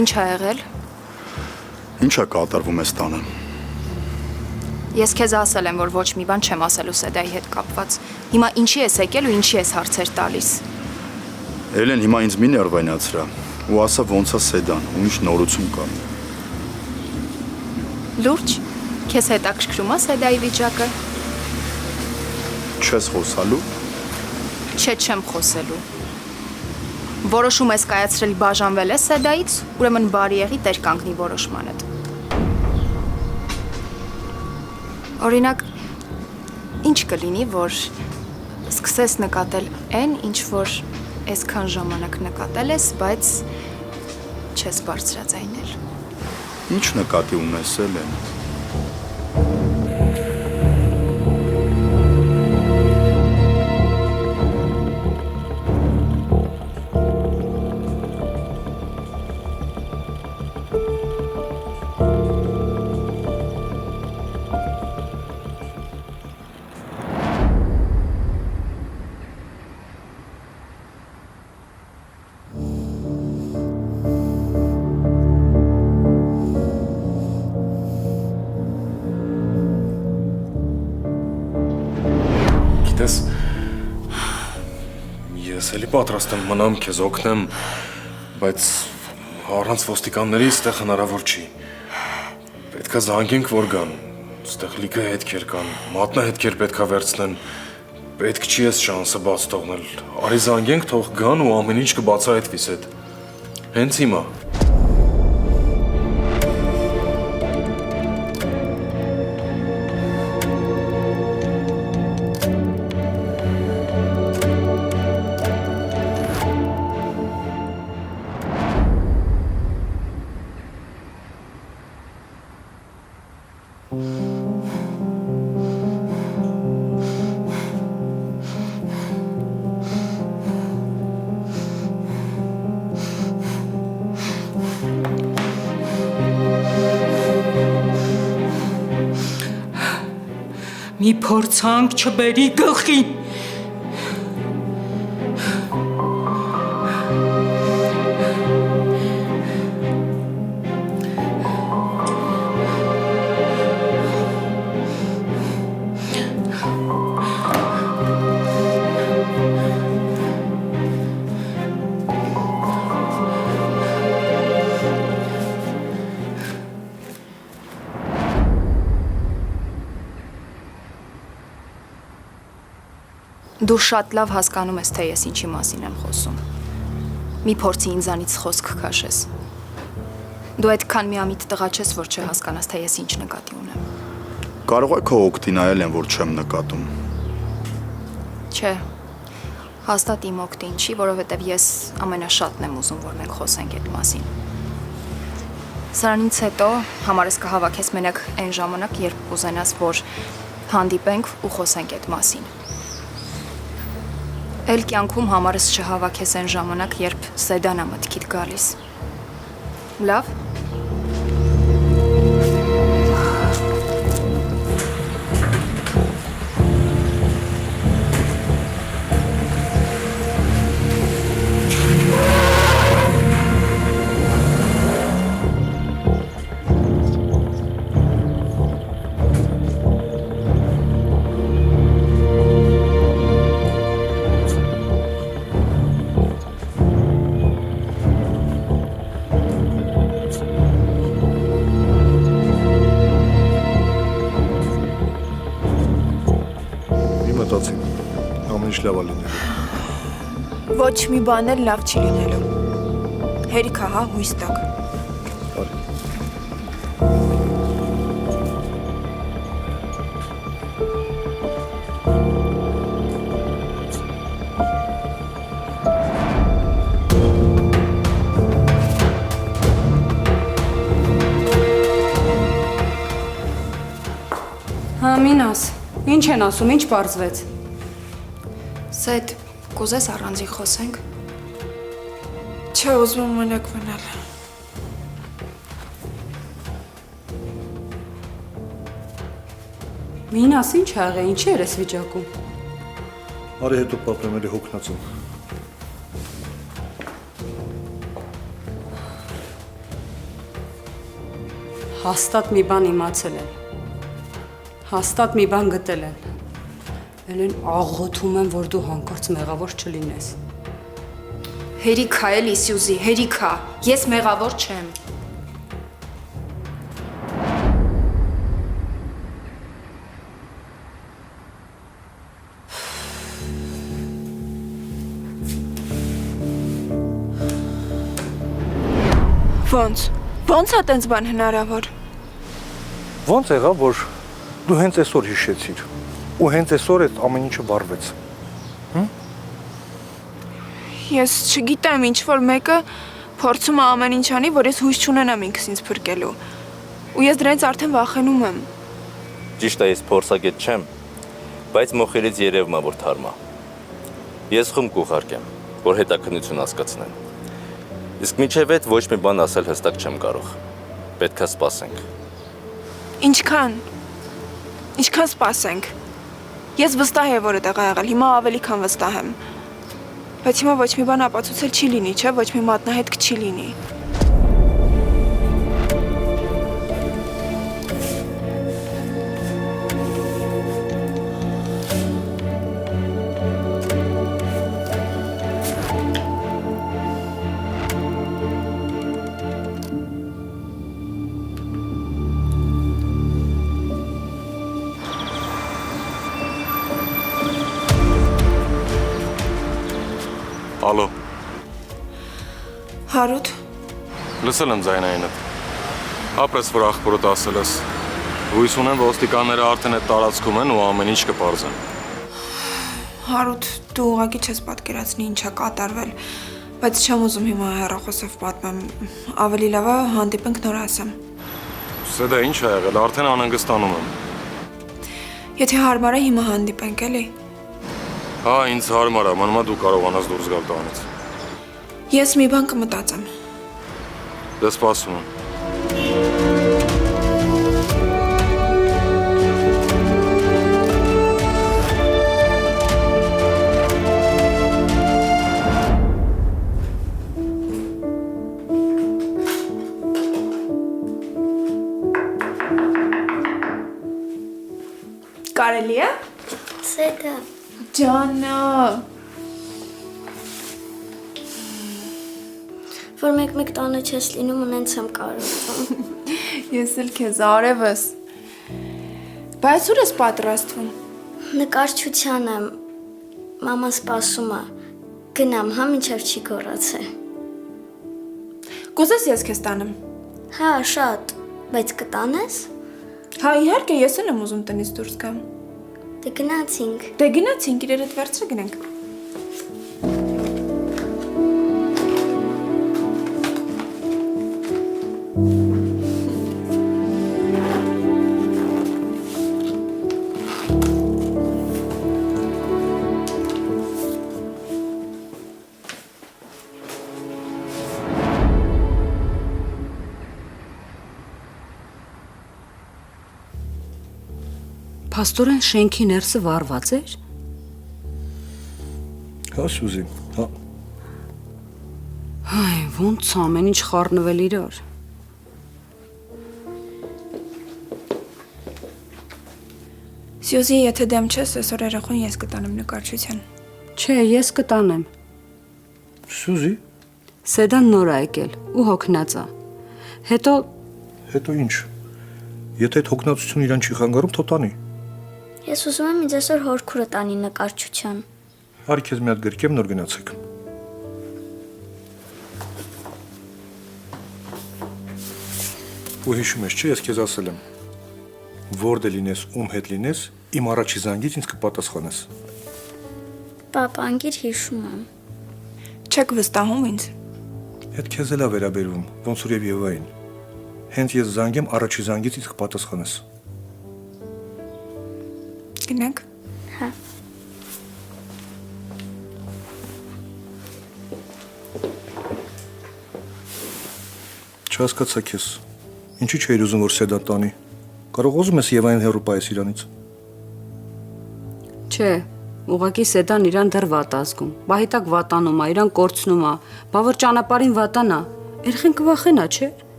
Ինչ ա եղել։ Ինչ ա կատարվում էս տանը։ Ես քեզ ասել եմ, որ ոչ մի բան չեմ ասելու Սեդայի հետ կապված։ Հիմա ինչի ես եկել ու ինչի ես հարցեր տալիս։ Էլեն հիմա ինձ մի ներվայնացրա ու ասա ոնց է Սեդան ու ինչ նորություն կա։ Լուրջ, քեզ հետաքրքրում է Սեդայի վիճակը։ Չես խոսալու։ Չէ, չեմ խոսելու։ Որոշում ես կայացրել բաժանվել ես Սեդայից, ուրեմն բարի եղի տեր կանգնի որոշմանդ։ Օրինակ, ինչ կլինի, որ սկսես նկատել այն, ինչ որ այսքան ժամանակ նկատել ես, բայց չես բարձրաձայնել։ Ինչ նկատի ունես Էլեն։ Ես էլի պատրաստ եմ մնամ քեզ օգնեմ, բայց առանց ոստիկանների ստեղ հնարավոր չի։ Պետքա զանգենք որ գան, ստեղ լիքը հետքեր կան, մատնահետքեր պետքա վերցնեն, պետք չի ես շանսը բաց թողնել, արի զանգենք, թող գան ու ամեն ինչ կբացահայտվի Սեդ, հենց հիմա։ Մի փորձանք չբերի գլխին։ Դու շատ լավ հասկանում ես, թե ես ինչի մասին եմ խոսում։ Մի փորձի ինձանից խոսք քաշես։ Դու այդքան միամիտ տղա չես, որ չհասկանաս, թե ես ինչ նկատի ունեմ։ Կարող է քո օգտին այել են, որ չեմ նկատում։ Չէ, հաստատ իմ օգտին չի, որովհետև ես ամենաշատն եմ ուզում, որ մենք խոսենք այդ մասին։ Սրանից հետո համարս կհավաքես մենակ այն ժամանակ, երբ կուզենաս, որ հանդիպենք ու խոսենք այդ մասին։ Էլ կյանքում համարս չհավաքես այն ժամանակ, երբ Սեդան ա մտքիդ գալիս։ Լավ։ Լավ է լինելու։ Ոչ մի բան էլ լավ չի լինելու։ Հերիք ահա հույս տակ։ Հա, Մինաս, ինչ են ասում, ինչ պարզվեց։ Սեդ, կուզես առանձին խոսենք։ Չէ, ուզում եմ մենակ մնալ։ Մինաս, ինչ ա եղել, ինչի էր ես վիճակում։ Արի հետո պատմեմ, էլի հոգնածում։ Հաստատ մի բան իմացել են։ Հաստատ մի բան գտել են։ Ելեն աղոթում եմ, որ դու հանկարծ մեղավոր չլինես։ Հերիքա էլի Սյուզի, հերիքա։ Ես մեղավոր չեմ։ Ոնց է տենց բան հնարավոր։ Ոնց եղավ, որ դու հենց այսօր հիշեցիր ու հենց այսօր այդ ամեն ինչը վառվեց։ Ես չգիտեմ, ինչ որ մեկը փորձում է ամեն ինչ անի, որ ես հույս չունենամ ինքս ինձ փրկելու։ Ու ես դրանից արդեն վախենում եմ։ Ճիշտ է, ես փորձագետ չեմ, բայց մոխիրից երևում է, որ թարմա։ Ես խումբ կուղարկեմ, որ հետաքննություն հասկացնեն։ Իսկ միջև այդ ոչ մի բան ասել հստակ չեմ կարող։ Պետք է սպասենք։ Ինչքան սպասենք։ Ես վստահ եմ, որ այդտեղ ա եղել, հիմա ավելի քան վստահ եմ։ Բայց հիմա ոչ մի բան ապացուցել չի լինի, չէ՞, ոչ մի մատնահետք չի լինի։ Ալո, Հարութ, լսել եմ ձայնայինդ։ Ապրես, որ աղբորդ ասել ես։ Հույս ունեմ, ոստիկանները արդեն այդ տարածքում են ու ամեն ինչ կպարզեն։ Հարութ, դու ուղղակի չես պատկերացնի ինչա կատարվել, բայց չեմ ուզում հիմա հեռախոսով պատմեմ։ Ավելի լավ է հանդիպենք նոր ասեմ։ Սեդա ինչ ա եղել, արդեն անհանգստանում եմ։ Եթե հարմար է հիմա հանդիպենք, էլի։ Հա, ինձ հարմար է, մանումա դու կարողանաս դուրս գալ տանից։ Ես մի բան կմտածեմ։ Դե սպասում եմ։ Կարելի է։ Սեդա, Ջանա։ որ մեկ տանը չես լինում, ունենց եմ կարոտում։ Ես էլ քեզ արևս։ Բայց ուր ես պատրաստվում։ Նկարչության եմ, մաման սպասում է, գնամ, հա մինչև չի գոռացել։ Կուզես ես քեզ տանեմ։ Հա, շատ, բայց կտանես։ Հա, իհարկե, ես էլ եմ ուզում տնից դուրս գամ։ Դե գնացինք։ Դե գնացինք, իրերդ վերցրը գնանք։ Փաստորեն շենքի ներսը վառված էր։ Հա, Սյուզի, հա։ Այ, ոնց ամեն ինչ խառնվել իրար։ Սյուզի, եթե դեմ չես, այսօր երախոն ես կտանեմ նկարչության։ Չէ, ես կտանեմ։ Սյուզի, Սեդան նոր է եկել ու հոգնած է։ Հետո հետո ինչ։ Եթե այդ հոգնածությունը իրան չի խանգարում, թող տանի։ Ես ուզում եմ ինձ այսօր հորքուրը տանի նկարչության։ Արի քեզ մի հատ գրկեմ, նոր գնացեք։ Ու հիշում ես, չէ, ես քեզ ասել եմ։ Որտե լինես, ում հետ լինես, իմ առաջի զանգից ինձ կպատասխանես։ Պապա, անգիր հիշում եմ։ Չեք վստահում ինձ։ Այդ քեզ էլ է վերաբերվում, ոնց որ եւ Եվային։ Հենց ես զանգեմ, առաջի զանգից ինձ կպատասխանես։ Գնանք։ Հա։ Չհասկացա քեզ։ Ինչի՞ չէիր ուզում որ Սեդա տանի։ Կարող ուզում ես Եվային հեռու պայես իրանից։ չէ, ուղղակի Սեդան իրան դեռ վատ ազգում։ Բահիտակ վատանում է, իրան կորցնում է։ Բա որ ճանապարհին վատանա, երխեն կվախենա, չէ՞։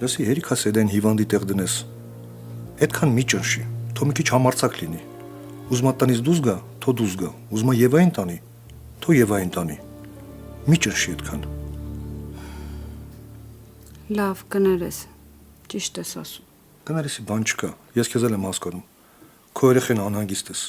Լսի, հերիք ասել են հիվանդի տեղ դնես։ Այդքան մի ճնշի, թող մի քիչ համարձակ լինի։ Ուզմա տնից դուրս գա, թող դուրս գա։ Ուզմա Եվային տանի, թող Եվային տանի։ Մի ճնշի այդքան։ Լավ, կներես։ Ճիշտ ես ասում։ Կներեսի բան չկա։ Ես քեզ եմ հասկանում։ Քո երեխան անհանգիստ ես։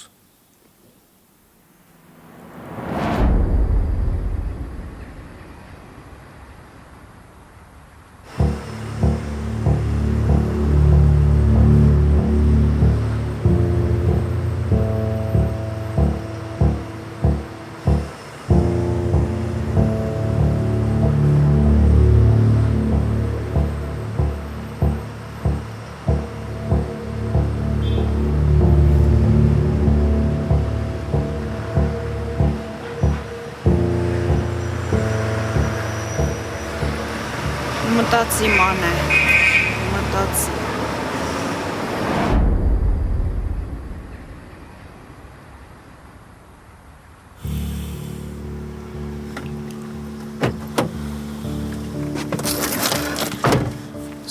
Մտածի ման է, մտածի։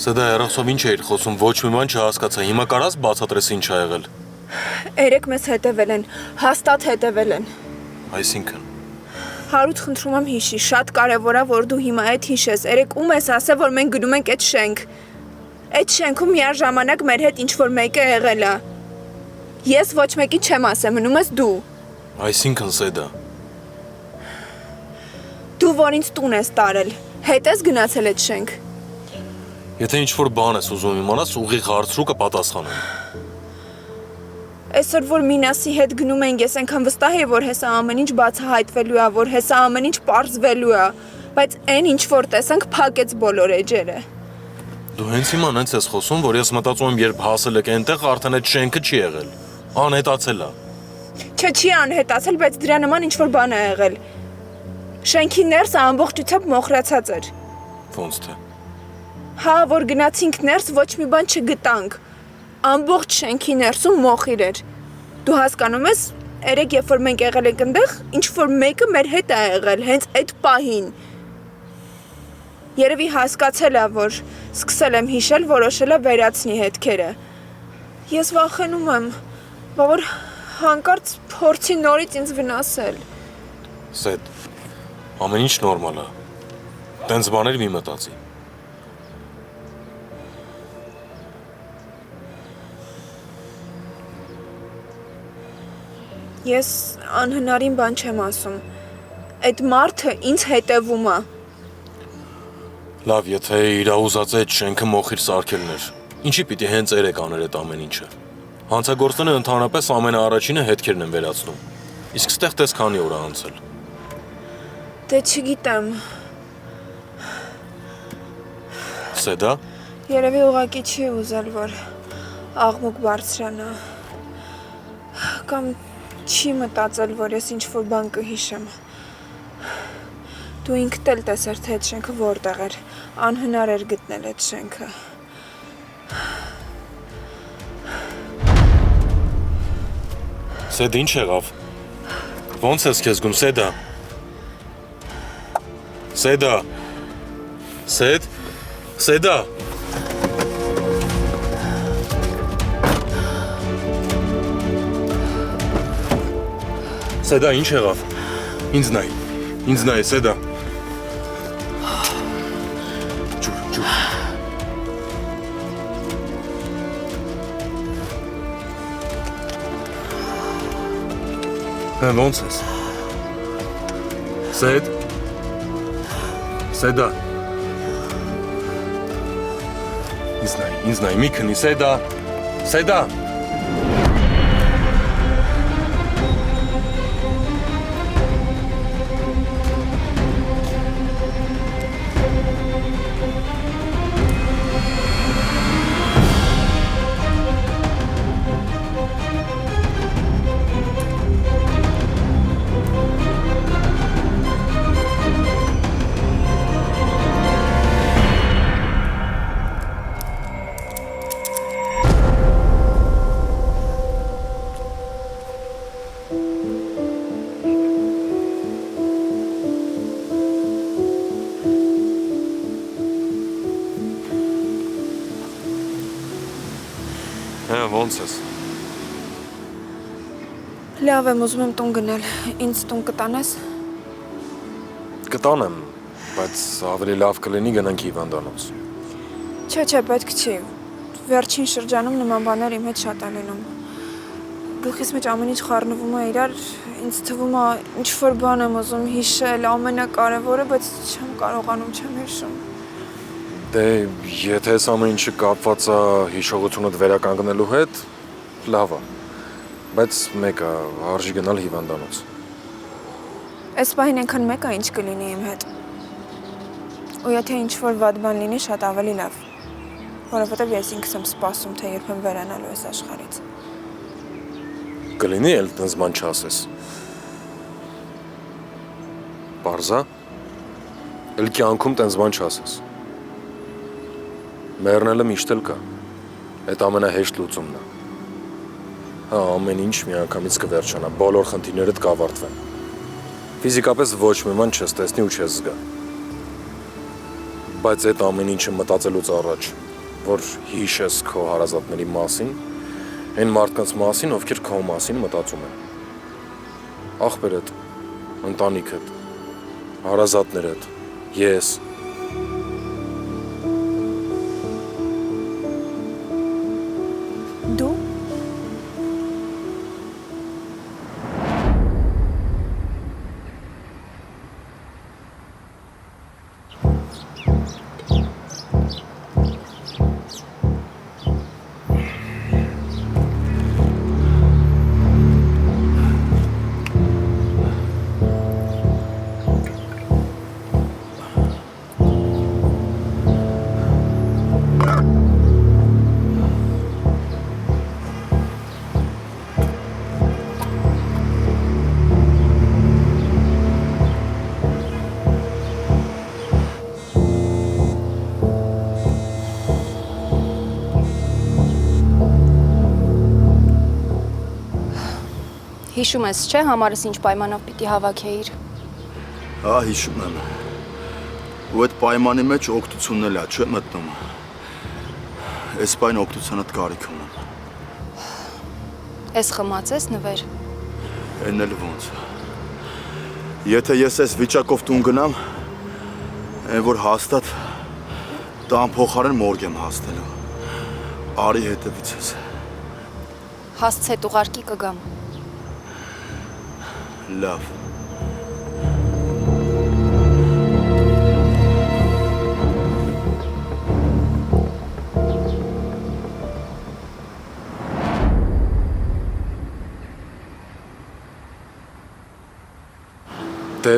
Սեդա երախսով ինչ էիր խոսում, ոչ մի բան չհասկացա, հիմա կարաս բացատրես ինչ ա եղել։ Երեք մեզ հետևել են, հաստատ հետևել են։ Այսինքն։ Հարութ խնդրում եմ հիշի, շատ կարևոր է, որ դու հիմա այդ հիշես։ Երեք ում ես ասել, որ մենք գնում ենք այդ շենք։ Այդ շենքում միաժամանակ մեր հետ ինչ-որ մեկը եղել է։ Ես ոչ մեկի չեմ ասել, մնում ես դու։ Այսինքն Սեդա։ Դու որ ինձ տուն ես տարել, հետ ես գնացել այդ շենք։ Եթե ինչ-որ բան ես ուզում իմանաս, ուղիղ հարցրու կպատասխանեմ։ Այսօր որ Մինասի հետ գնում ենք, ես այնքան վստահ եմ, որ հեսա ամեն ինչ բացահայտվելու է, որ հեսա ամեն ինչ պարզվելու է, բայց այն ինչ որ տեսանք փակեց բոլոր էջերը։ Դու հենց հիմա նենց ես խոսում, որ ես մտածում եմ, երբ հասել եք այնտեղ, արդեն այդ շենքը չի եղել։ Անհետացել է։ Չէ, չի անհետացել, բայց դրա նման ինչ որ բան է եղել։ Շենքի ներսը ամբողջությամբ մոխրացած էր։ Ոնց թե։ Հա, որ գնացինք ներս, ոչ մի բան չգտանք։ Ամբողջ շենքի ներսում մոխիր էր։ Դու հասկանում ես, երեք երբ որ մենք եղել ենք այնտեղ, ինչ որ մեկը մեր հետ է եղել, հենց այդ պահին։ Երևի հասկացել է, որ սկսել եմ հիշել, որոշել է վերացնի հետքերը։ Ես վախենում եմ, որ հանկարծ փորձի նորից ինձ վնասել։ Սեդ, ամեն ինչ նորմալ է։ Տենց բաներ մի մտածի։ Ես անհնարին բան չեմ ասում։ Այդ մարդը ինձ հետևում է։ Լավ, եթե իրա ուզած այդ շենքը մոխիր սարքելն էր, ինչի պիտի հենց երեք աներ այդ ամեն ինչը։ Հանցագործները ընդհանրապես ամենաառաջինը հետքերն են վերացնում։ Իսկ ստեղ տես քանի օր է անցել։ Դե չգիտեմ։ Սեդա։ Երևի ուղղակի չի ուզել, որ աղմուկ բարձրանա։ Կամ չի մտածել, որ ես ինչ-որ բան կհիշեմ։ Դու ինքդ էլ տեսար, թե այդ շենքը որտեղ էր, անհնար էր գտնել այդ շենքը։ Սեդ, ինչ եղավ։ Ոնց ես քեզ գում, Սեդա։ Սեդա։ Սեդ։ Սեդա։ Սեդա, ինչ եղավ։ Ինձ նայ, Սեդա։ Ջուր։ Ոնց ես։ Սեդ։ Սեդա։ Ինձ նայ, մի քնի, Սեդա։ Սեդա։ ո՞նց ես։ Լավ եմ, ուզում եմ տուն գնալ։ Ինձ տուն կտանես։ Կտանեմ, բայց ավելի լավ կլինի գնանք հիվանդանոց։ Չէ, պետք չի։ Վերջին շրջանում նման բաներ իմ հետ շատ են լինում։ Գլխիս մեջ ամեն ինչ խառնվում է իրար, ինձ թվում է ինչ-որ բան եմ ուզում հիշել, ամենակարևորը, բայց չեմ կարողանում, չեմ հիշում։ Դե, եթե այս ամեն ինչը կապված է հիշողությունդ վերականգնելու հետ, լավ է։ Բայց մեկ է, արժի գնալ հիվանդանոց։ Այս պահին այնքան մեկ է, ինչ կլինի իմ հետ։ Ու եթե ինչ-որ վատ բան լինի, շատ ավելի լավ։ Որովհետև ես ինքս եմ սպասում, թե երբ եմ վերանալու այս աշխարհից։ Կլինի էլ տենց բան չասես։ Պարզա։ Էլ կյանքում տենց բան չասես։ Մեռնելը միշտ էլ կա։ Այդ ամենահեշտ լուծումն է։ Հա, ամեն ինչ միանգամից կվերջանա, բոլոր խնդիրներդ կավարտվեն։ Ֆիզիկապես ոչ մի բան չես տեսնի ու չես զգա։ Բայց այդ ամեն ինչը մտածելուց առաջ, որ հիշես քո հարազատների մասին, այն մարդկանց մասին, ովքեր քո մասին մտածում են։ Ախպերդ, ընտանիքդ, հարազատներդ, ես։ Դու։ Հիշում ես, չէ՞, համարս ինչ պայմանով պիտի հավաքեիր։ Հա, հիշում եմ։ Ու այդ պայմանի մեջ օգտությունն էլ է, չէ՞ մտնում։ Այս պայն օգտությանդ կարիք ունեմ։ Էս խմած ես նվեր։ Էն էլ ոնց։ Եթե ես այս վիճակով տուն գնամ, այն որ հաստատ տան փոխարեն մորգ եմ հասնելու։ Արի հետևից ես։ Հասց հետ ուղարկի կգամ։ Լավ։ Դե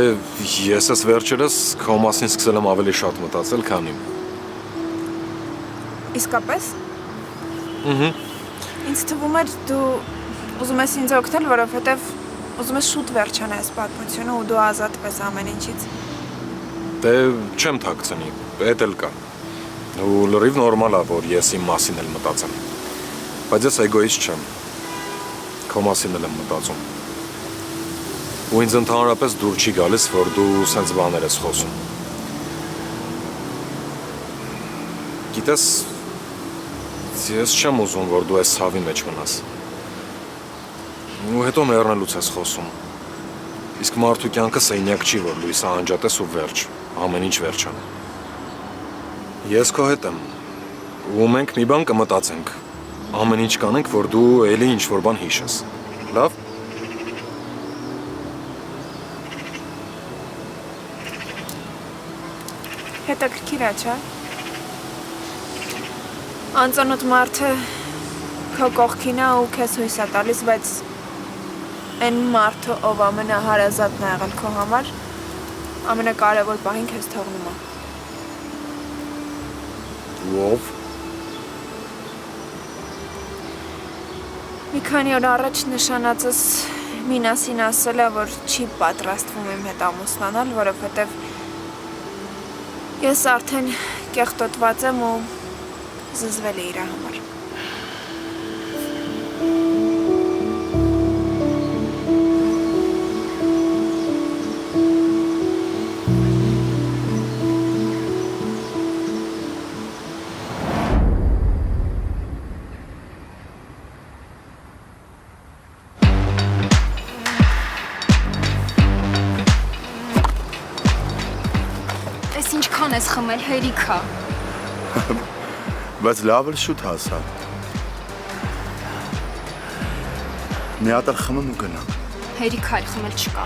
ես ես վերջերս քո մասին սկսել եմ ավելի շատ մտածել, քան իմ։ Իսկապես։ Ահա։ Ինձ թվում էր դու ուզում ես ինձ օգնել, որովհետև ուզում ես շուտ վերջանա այս պատմությունը ու դու ազատվես ամեն ինչից։ Դե չեմ թաքցնի, էդ էլ կա։ Ու լրիվ նորմալ է, որ ես իմ մասին էլ մտածեմ։ Բայց ես էգոիստ չեմ։ Քո մասին էլ եմ մտածում։ Ու ինձ ընդհանրապես դուր չի գալիս, որ դու սենց բաներ ես խոսում։ Գիտես, ես չեմ ուզում, որ դու այս ցավի մեջ մնաս։ Ու հետո մեռնելուց ես խոսում։ Իսկ մարդու կյանքը սենյակ չի, որ լույսը անջատես ու վերջ, ամեն ինչ վերջանա։ Ես քո հետ եմ։ Ու մենք մի բան կմտածենք։ Ամեն ինչ կանենք, որ դու էլի ինչ-որ բան հիշես։ Լավ։ Հետաքրքիր է, չէ՞։ Անծանոթ մարդը քո կողքին է ու քեզ հույս է տալիս, բայց այն մարդը, ով ամենահարազատն է եղել քո համար, ամենակարևոր պահին քեզ թողնում է։ Ով։ Մի քանի օր առաջ նշանածս Մինասին ասել է, որ չի պատրաստվում իմ հետ ամուսնանալ, որովհետև ես արդեն կեղտոտված եմ ու զզվել է իր համար։ Ինչքան ես խմել, հերիքա։ Բայց լավ էլ շուտ հասավ։ Մի հատ էլ խմեմ ու գնամ։ Հերիքա էլ խմել չկա։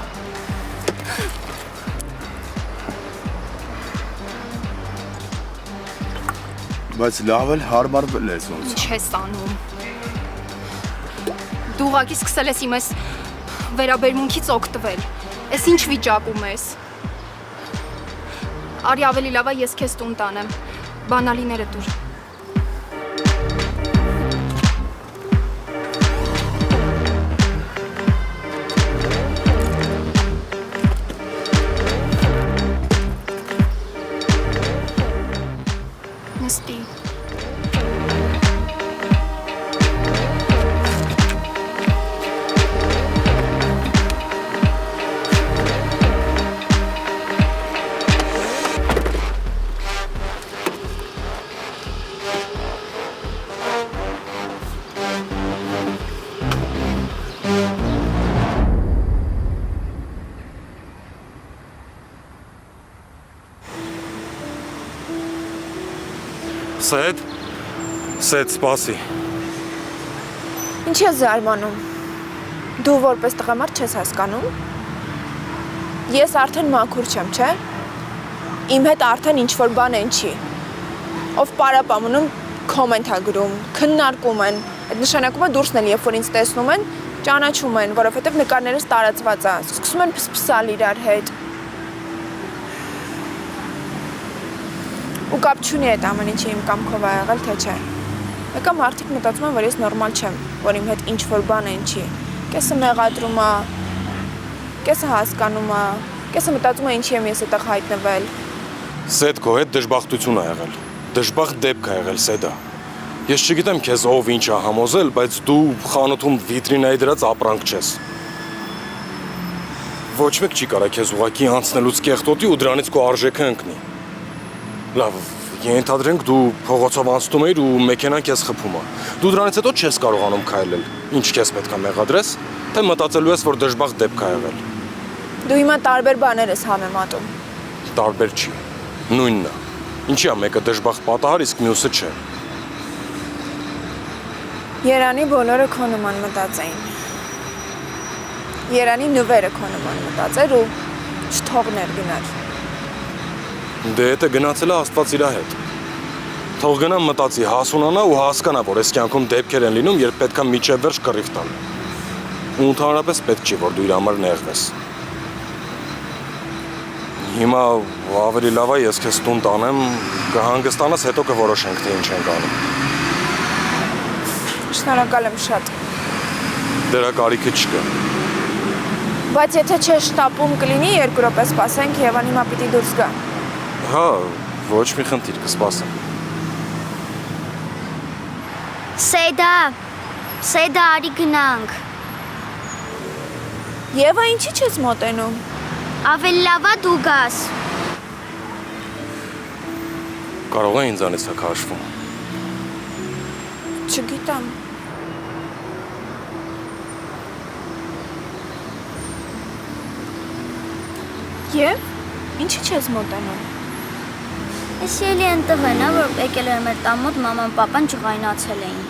Բայց լավ էլ հարմարվել ես ոնց։ Ինչ ես անում։ Դու ուղղակի սկսել ես իմ այս վերաբերմունքից օգտվել։ Էս ինչ վիճակում ես։ Արի ավելի լավ է ես քեզ տուն տանեմ։ Բանալիները դուր։ Նստի։ Սեդ, սպասի։ Ինչ ես զարմանում։ Դու որպես տղամարդ չես հասկանում։ Ես արդեն մաքուր չեմ, չէ՞։ Իմ հետ արդեն ինչ-որ բան են չի։ Ով պարապամունում կոմենտ ա գրում, քննարկում են։ Այդ նշանակում է դուրսն էլ, երբ որ ինձ տեսնում են, ճանաչում են, որովհետև նկարներս տարածված է, սկսում են փսփսալ իրար հետ։ Ու կապ չունի այդ ամեն ինչը իմ կամքով ա եղել, թե չէ։ Եկա մարդիկ մտածում են, որ ես նորմալ չեմ, որ իմ հետ ինչ-որ բան են չի։ Կեսը մեղադրում ա, կեսը հասկանում ա, կեսը մտածում ա ինչի եմ ես այդտեղ հայտնվել։ Սեդ քո հետ դժբախտություն ա եղել։ Դժբախտ դեպք ա եղել, Սեդա։ Ես չգիտեմ քեզ ով ինչ ա համոզել, բայց դու խանութում վիտրինայի դրած ապրանք չես։ Ոչ մեկ չի կարա քեզ ուղակի անցնելուց կեղտոտի ու դրանից քո արժեքը ընկնի։ Լավ, ենթադրենք դու փողոցով անցնում ես ու մեքենան քեզ խփում է։ Դու դրանից հետո չես կարողանում քայլել։ Ինչ քեզ պետք է մեղադրես, թե մտածելու ես, որ դժբախտ դեպք ա եղել։ Դու հիմա տարբեր բաներ ես համեմատում։ Տարբեր չի։ Նույնն է։ Ինչի՞ է մեկը դժբախտ պատահար, իսկ մյուսը չէ։ Երանի բոլորը քո նման մտածեին։ Երանի նվերը քո նման մտածեր ու չթողներ գնար։ Դե եթե գնացել է Աստված իր հետ։ Թող գնա մտածի, հասունանա ու հասկանա, որ այս կյանքում դեպքեր են լինում, երբ պետքա միջև վերջ կռիվ տալ։ Ու ընդհանրապես պետք չի, որ դու իր համար նեղվես։ Հիմա ավելի լավ է ես քեզ տուն տանեմ, կհանգստանաս, հետո կորոշենք, թե ինչ ենք անում։ Շնորհակալ եմ շատ։ Դրա կարիքը չկա։ Բայց եթե չշտապում կլինի, 2 րոպե սպասենք, Եվան հիմա պիտի դուրս գա։ Հա, ոչ մի խնդիր, կսպասեմ։ Սեդա, արի գնանք։ Եվա, ինչի չես մոտենում։ Ավելի լավ է դու գաս։ Կարող է ինձանից է քաշվում։ Չգիտեմ։ Եվ ինչի չես մոտենում։ Ես ելի են տղեն, որ եկել էր մեր տան մոտ, մաման պապան ջղայնացել էին։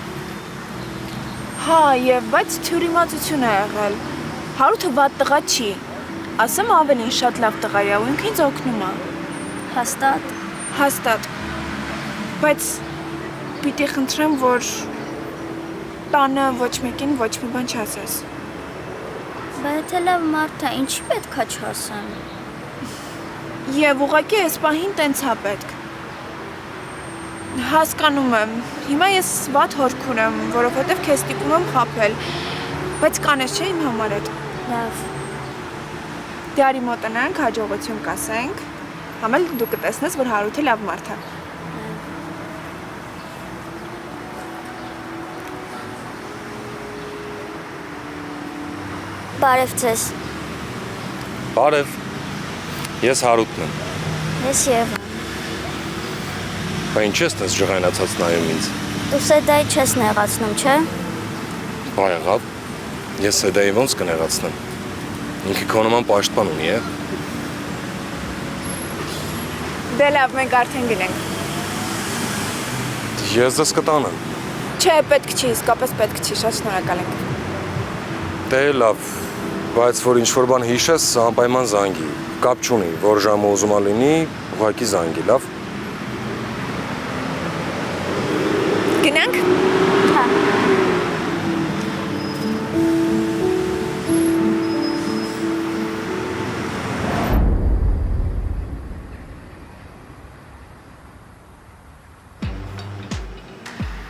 Հա, եւ բայց թյուրիմացություն է եղել։ Հարութը վատ տղա չի։ Ասեմ ավելին շատ լավ տղա է ու ինքը ինձ օգնում է։ Հաստատ։ Հաստատ։ Բայց պիտի խնդրեմ, որ տանը ոչ մեկին ոչ մի բան չասես։ Բայց թե լավ մարդ է, ինչի պետքա չասեմ։ Եվ ուղղակի այս պահին տենց է պետք։ Հասկանում եմ։ Հիմա ես վատ հորքուն եմ, որովհետև քեզ ստիպում եմ խաբել։ Բայց կանես չէ իմ համար այդ։ Լավ։ Դե արի մոտենանք, հաջողություն կասենք։ Համ էլ դու կտեսնես, որ Հարութը լավ մարդ է։ Բարև ձեզ։ Բարև։ Ես Հարութն եմ։ Ես Եվան։ Բա ինչ ես տես ջղայնացած նայում ինձ։ Դու Սեդայի չես նեղացնում, չէ։ Բա եղավ։ Ես Սեդայի ոնց կնեղացնեմ։ Ինքը քո նման պաշտպան ունի է։ Դե լավ, մենք արդեն գնենք։ Ես ձեզ կտանեմ։ Չէ, պետք չի, իսկապես պետք չի, շատ շնորհակալ ենք։ Դե լավ, բայց որ ինչ-որ բան հիշես, անպայման զանգի։ Կապ չունի, որ ժամը ուզում ա լինի, ուղղակի զանգի, լավ։ Գնանք։ Հա։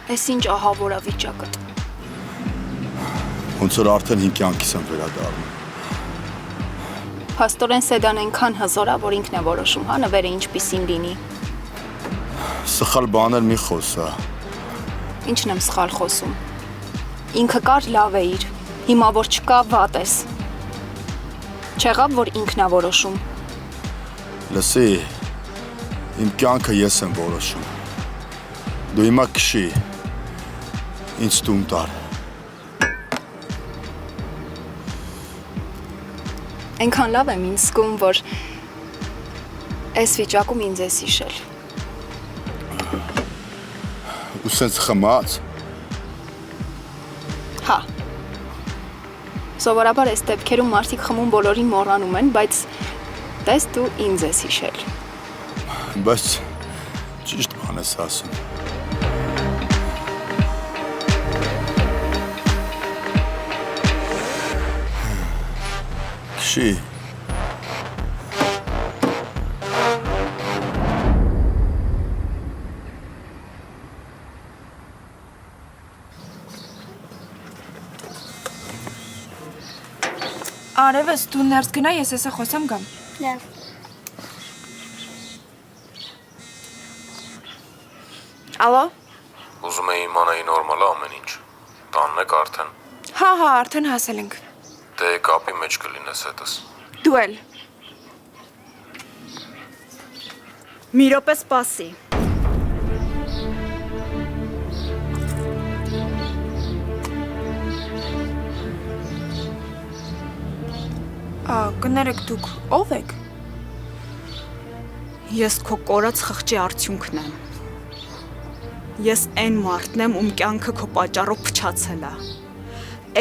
Էս ինչ ահավորա վիճակը։ Ոնց որ արդեն հին կյանքիս եմ վերադառնում։ Փաստորեն սեդան այնքան հզոր է, որ ինքն է որոշում, հա, նվերը ինչպիսին լինի։ Սխալ բաներ մի խոսա։ Ինչն եմ սխալ խոսում։ Ինքը կար լավ է իր, հիմա որ չկա վատ ես։ Չեղավ, որ ինքն է որոշում։ Լսի, իմ կյանքը ես եմ որոշում։ Դու հիմա քշի, ինձ տուն տար։ Այնքան լավ եմ ինձ զգում, որ այս վիճակում ինձ ես հիշել։ Ու սենց խմած։ Հա։ Սովորաբար այս դեպքերում մարդիկ խմում բոլորին մոռանում են, բայց տես դու ինձ ես հիշել։ Բայց ճիշտ բան ես ասում։ Քշի։ Արևս, դու ներս գնա, ես էսը խոսեմ գամ։ Լավ։ Ալո։ Ուզում էի իմանայի նորմալ է ամեն ինչ։ Տանն եք արդեն։ Հա, արդեն հասել ենք։ Դե կապի մեջ կլինես հետս։ Դու էլ։ Մի րոպե սպասի։ Կներեք դուք, ով եք։ Ես քո կորած խղճի արդյունքն եմ։ Ես այն մարդն եմ, ում կյանքը քո պատճառով փչացել է։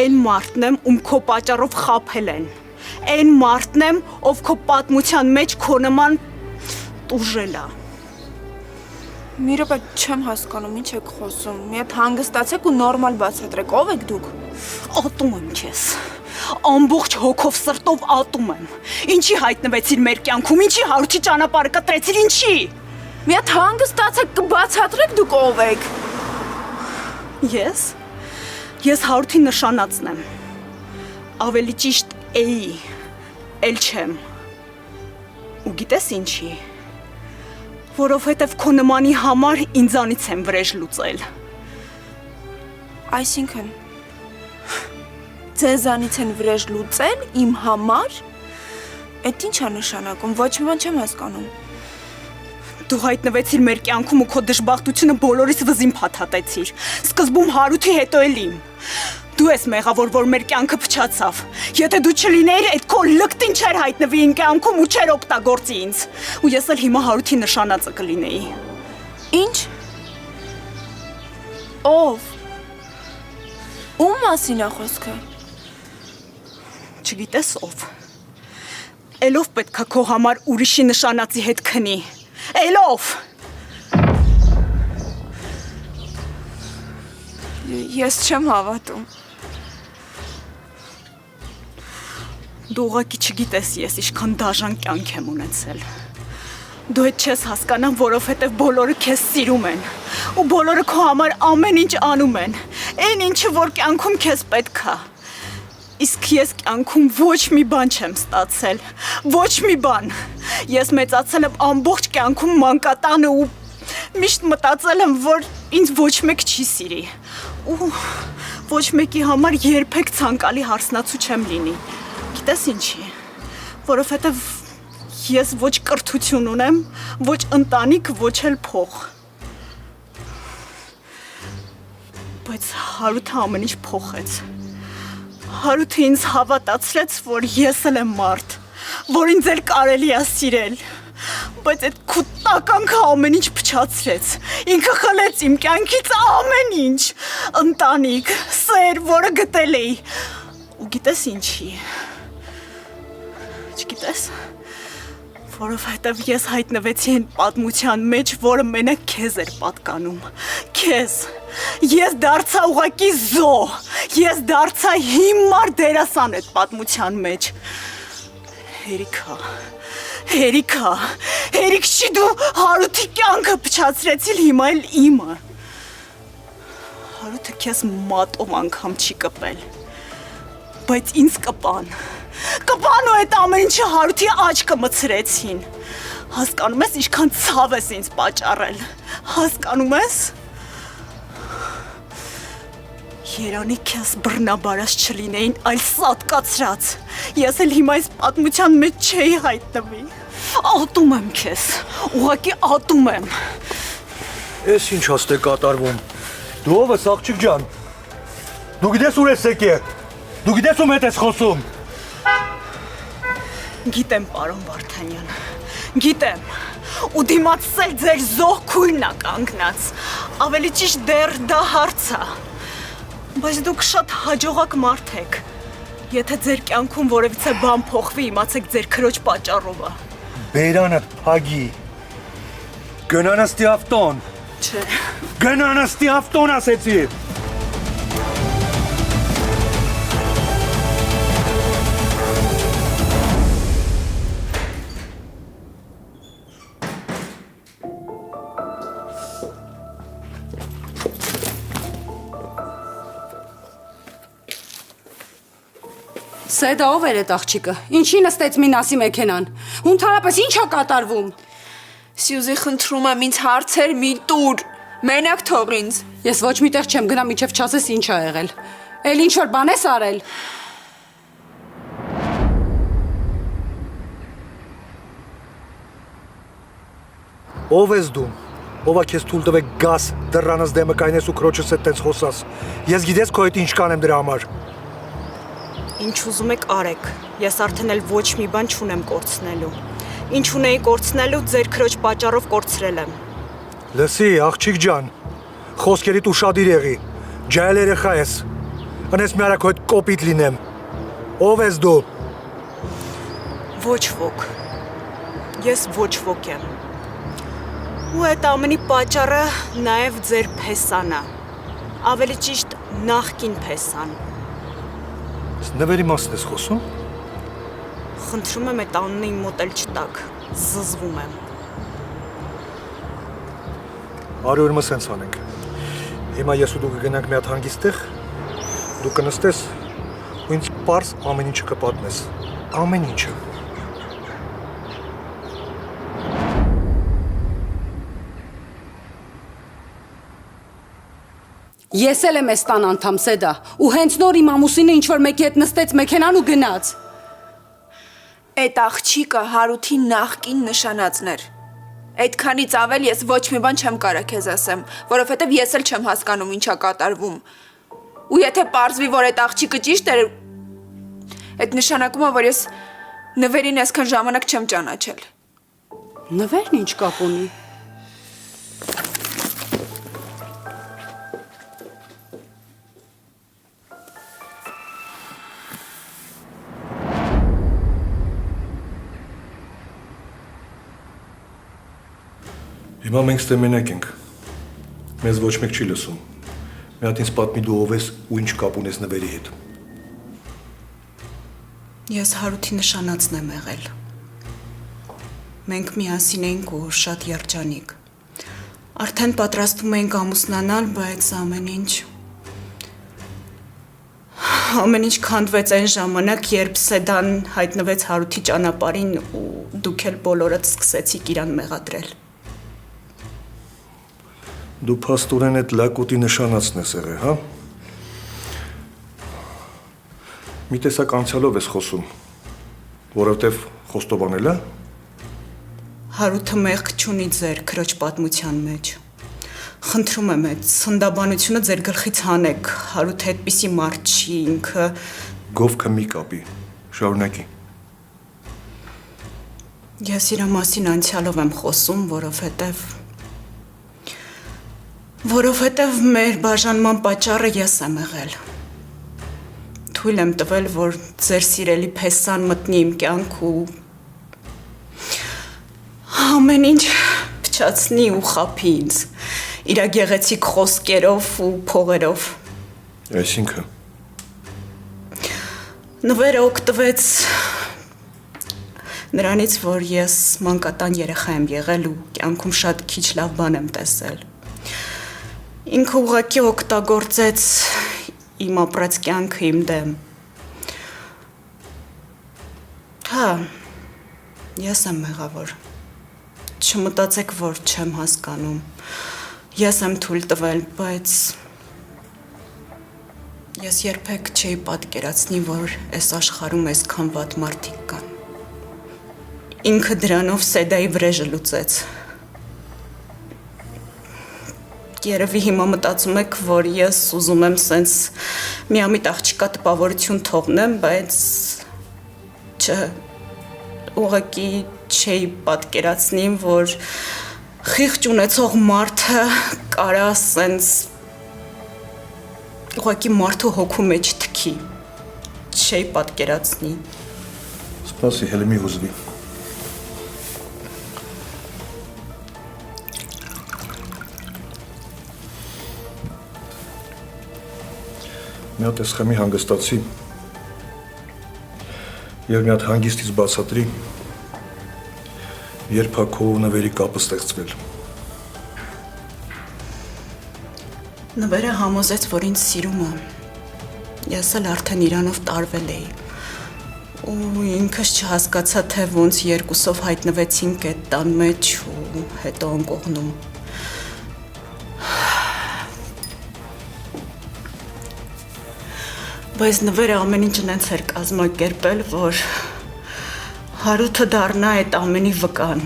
Այն մարդն եմ, ում քո պատճառով խաբել են։ Այն մարդն եմ, ով քո պատմության մեջ քո նման տուժել է։ Մի րոպե չեմ հասկանում, ինչ եք խոսում։ Մի հատ հանգստացեք ու նորմալ բացատրեք, ով եք դուք։ Ատում եմ քեզ։ Ամբողջ հոգով սրտով ատում եմ։ Ինչի հայտնվեցիր մեր կյանքում, ինչի հարութի ճանապարհը կտրեցիր, ինչի։ Մի հատ հանգստացեք, կբացատրեք դուք ով եք։ Ես հարութի նշանածն եմ։ Ավելի ճիշտ էի, էլ չեմ։ Ու գիտես ինչի։ Որովհետև քո նմանի համար ինձանից եմ վրեժ լուծել։ Այսինքն ձեզանից են վրեժ լուծել իմ համար։ Էդ ինչ է նշանակում, ոչ մի բան չեմ հասկանում։ Դու հայտնվեցիր մեր կյանքում ու քո դժբախտությունը բոլորիս վզին փաթաթեցիր։ Սկզբում հարութի, հետո էլ իմ։ Դու ես մեղավոր, որ մեր կյանքը փչացավ։ Եթե դու չլինեիր, այդ քո լկտին չէր հայտնվի իմ կյանքում ու չէր օգտագործի ինձ։ Ու ես էլ հիմա հարութի նշանածը կլինեի։ Ինչ։ Ով։ Ում մասին է խոսքը։ Չգիտես ով։ Էլով պետքա քո համար ուրիշի նշանածի հետ քնի։ Էլով։ Ես չեմ հավատում։ Դու ուղղակի չգիտես ես ինչքան դաժան կյանք եմ ունեցել։ Դու այդ չես հասկանամ, որովհետև բոլորը քեզ սիրում են։ Ու բոլորը քո համար ամեն ինչ անում են։ Այն ինչը, որ կյանքում քեզ պետք է։ Իսկ ես կյանքում ոչ մի բան չեմ ստացել։ Ոչ մի բան։ Ես մեծացել եմ ամբողջ կյանքում մանկատանը ու միշտ մտածել եմ, որ ինձ ոչ մեկ չի սիրի։ Ու ոչ մեկի համար երբեք ցանկալի հարսնացու չեմ լինի։ Գիտես ինչի։ Որովհետև ես ոչ կրթություն ունեմ, ոչ ընտանիք, ոչ էլ փող։ Բայց հարութը ամեն ինչ փոխեց։ Հարութը ինձ հավատացրեց, որ ես էլ եմ մարդ, որ ինձ էլ կարելի է սիրել, բայց այդ քուտականքը ամեն ինչ փչացրեց։ Ինքը խլեց իմ կյանքից ամեն ինչ։ Ընտանիք, սեր, որը գտել էի։ Ու գիտես ինչի։ Չգիտես, որովհետև ես հայտնվեցի այն պատմության մեջ, որը մենակ քեզ էր պատկանում։ Քեզ։ Ես դարձա ուղակի զո։ Ես դարձա հիմար դերասան այդ պատմության մեջ։ Հերիքա, չի դու Հարութի կյանքը փչացրեցիլ, հիմա էլ իմը։ Հարութը քեզ մատով անգամ չի կպել, բայց ինձ կպան ու այդ ամեն ինչը Հարութի աչքը մցրեցին։ Հասկանում ես, ինչքան ցավ ես ինձ պատճառել, հասկանում ես։ Երանի քեզ բռնաբարած չլինեին, այլ սատկացրած, ես էլ հիմա այս պատմության մեջ չէի հայտնվի։ Ատում եմ քեզ, ուղղակի ատում եմ։ Էս ինչ հաստ է կատարվում։ Դու ով ես, աղջիկ ջան։ Դու գիտես ուր ես եկել։ Դու գիտես ում հետ ես խոսում։ Գիտեմ, պարոն Վարդանյան, գիտեմ, ու դիմացել ձեր զոհ քույրն ա կանգնած, ավելի ճիշտ դեռ դա հարց ա, բայց դուք շատ հաջողակ մարդ եք, եթե ձեր կյանքում որևիցե բան փոխվի, իմացեք ձեր քրոջ պատճառով ա։ Բերանդ փագի։ Գնանստի ավտոն։ Չէ։ Գնանստի ավտոն ասեցի։ Սեդա ով էր այդ աղջիկը, ինչի նստեց Մինասի մեքենան, ընդհանրապես ինչ ա կատարվում։ Սյուզի խնդրում եմ ինձ հարցեր մի տուր, մենակ թող ինձ։ Ես ոչ մի տեղ չեմ գնա, մինչև չասես ինչ ա եղել, էլ ինչ որ բան ես արել։ Ով ես դու, ով ա քեզ թույլ տվեք գաս, դռանս դեմը կայնես ու քրոջս հետ տենց խոսաս, ես գիտես քո հետ ինչ կանեմ դրա համար։ Ինչ ուզում եք արեք, ես արդեն էլ ոչ մի բան չունեմ կորցնելու։ Ինչ ունեի կորցնելու, ձեր քրոջ պատճառով կորցրել եմ։ Լսի, աղջիկ ջան, խոսքերիդ ուշադիր եղի, ջայել երեխա ես, ընես մի արա քո հետ կոպիտ լինեմ, ով ես դու։ Ոչ ոք, ես ոչ ոք եմ։ Ու այդ ամենի պատճառը նաև ձեր փեսան ա, ավելի ճիշտ նախկին փեսան։ Նվերի մասն ես խոսում։ Խնդրում եմ այդ անունը իմ մոտ էլ չտաք, զզվում եմ։ Արի ուրմը սենց անենք։ Հիմա ես ու դու կգնանք մի հատ հանգիստ տեղ, դու կնստես ու ինձ պարզ ամեն ինչը կպատնես, ամեն ինչը։ Ես էլ եմ այս տան անդամ, Սեդա, ու հենց նոր իմ ամուսինը ինչ-որ մեկի հետ նստեց մեքենան ու գնաց։ Այդ աղջիկը Հարութի նախկին նշանածն էր։ Այդքանից ավել ես ոչ մի բան չեմ կարա քեզ ասեմ, որովհետև ես էլ չեմ հասկանում ինչ ա կատարվում։ Ու եթե պարզվի, որ այդ աղջիկը ճիշտ էր, այդ նշանակում է, որ ես նվերին այսքան ժամանակ չեմ ճանաչել։ Նվերն ինչ կապ ունի։ Հիմա մենք ստե մենակ ենք, մեզ ոչ մեկ չի լսում, մի հատ ինձ պատմի դու ով ես ու ինչ կապ ունես նվերի հետ։ Ես Հարութի նշանածն եմ եղել։ Մենք միասին էինք ու շատ երջանիկ։ Արդեն պատրաստվում էինք ամուսնանալ, բայց ամեն ինչ քանդվեց այն ժամանակ, երբ Սեդան հայտնվեց Հարութի ճանապարհին ու դուք էլ բոլորդ սկսեցիք իրան մեղադրել։ Դու փաստորեն այդ լակոտի նշանածն ես եղել, հա։ Մի տեսակ անցյալով ես խոսում, որովհետև խոստովանել է։ Հարութը մեղք չունի ձեր քրոջ պատմության մեջ։ Խնդրում եմ այդ սնդաբանությունը ձեր գլխից հանեք։ Հարութը այդպիսի մարդ չի, ինքը Գովքը մի կապի, շարունակի։ Ես իր մասին անցյալով եմ խոսում, որովհետև մեր բաժանման պատճառը ես եմ եղել։ Թույլ եմ տվել, որ ձեր սիրելի փեսան մտնի իմ կյանք ու ամեն ինչ փչացնի ու խաբի ինձ իր գեղեցիկ խոսքերով ու փողերով։ Այսինքն Նվերը օգտվեց նրանից, որ ես մանկատան երեխա եմ եղել ու կյանքում շատ քիչ լավ բան եմ տեսել։ Ինքը ուղղակի օգտագործեց իմ ապրած կյանքը իմ դեմ։ Հա, ես եմ մեղավոր։ Չմտածեք, որ չեմ հասկանում։ Ես եմ թույլ տվել, բայց ես երբեք չէի պատկերացնի, որ այս աշխարհում այսքան վատ մարդիկ կան։ Ինքը դրանով Սեդայի վրեժը լուծեց։ Երևի հիմա մտածում եք, որ ես ուզում եմ սենց միամիտ աղջկա տպավորություն թողնեմ, բայց չէ, ուղղակի չէի պատկերացնի, որ խիղճ ունեցող մարդը կարա սենց ուղղակի մարդու հոգու մեջ թքի, չէի պատկերացնի։ Սպասի, հենց մի հուզվի։ Մի հատ էսխեմի հանգստացի և մի հատ հանգիստից բացատրի, երբ հա քո նվերի կապը ստեղծվել։ Նվերը համոզեց, որ ինձ սիրում է։ Ես էլ արդեն իրանով տարվել էի։ Ու ինքս չհասկացա, թե ոնց երկուսով հայտնվեցինք այդ տան մեջ ու հետո անկողնում։ Բայց նվերը ամեն ինչ նենց էր կազմակերպել, որ Հարութը դառնա այդ ամենի վկան,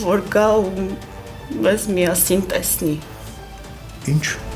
որ գա ու մեզ միասին տեսնի։ Ինչ։